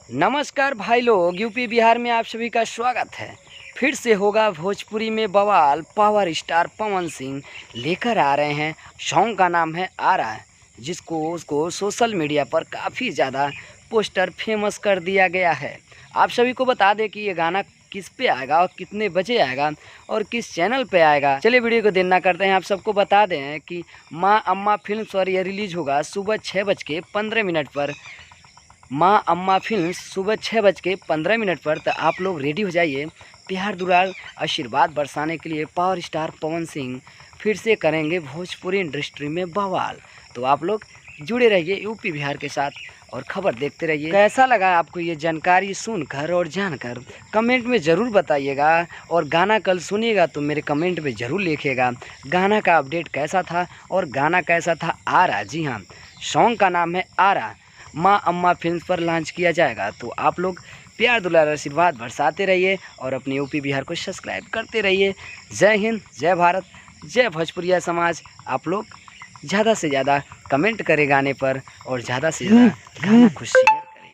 नमस्कार भाई लोग, यूपी बिहार में आप सभी का स्वागत है। फिर से होगा भोजपुरी में बवाल। पावर स्टार पवन सिंह लेकर आ रहे हैं। सॉन्ग का नाम है आ रहा है, जिसको उसको सोशल मीडिया पर काफ़ी ज़्यादा पोस्टर फेमस कर दिया गया है। आप सभी को बता दें कि ये गाना किस पे आएगा और कितने बजे आएगा और किस चैनल पे आएगा। चलिए वीडियो को देर ना करते हैं, आप सबको बता दें कि माँ अम्मा फिल्म पर यह रिलीज होगा सुबह 6:15 पर। माँ अम्मा फिल्म्स सुबह 6:15 पर। तो आप लोग रेडी हो जाइए। प्यार दुलार आशीर्वाद बरसाने के लिए पावर स्टार पवन सिंह फिर से करेंगे भोजपुरी इंडस्ट्री में बवाल। तो आप लोग जुड़े रहिए यूपी बिहार के साथ और खबर देखते रहिए। कैसा लगा आपको ये जानकारी सुनकर और जानकर कमेंट में ज़रूर बताइएगा। और गाना कल सुनिएगा तो मेरे कमेंट में ज़रूर लिखिएगा गाना का अपडेट कैसा था और गाना कैसा था। आ रहा, जी हाँ, सॉन्ग का नाम है आ रहा, माँ अम्मा फिल्म्स पर लॉन्च किया जाएगा। तो आप लोग प्यार दुलार आशीर्वाद बरसाते रहिए और अपने यूपी बिहार को सब्सक्राइब करते रहिए। जय हिंद, जय भारत, जय भोजपुरिया समाज। आप लोग ज़्यादा से ज़्यादा कमेंट करें गाने पर और ज़्यादा से ज़्यादा गाना को शेयर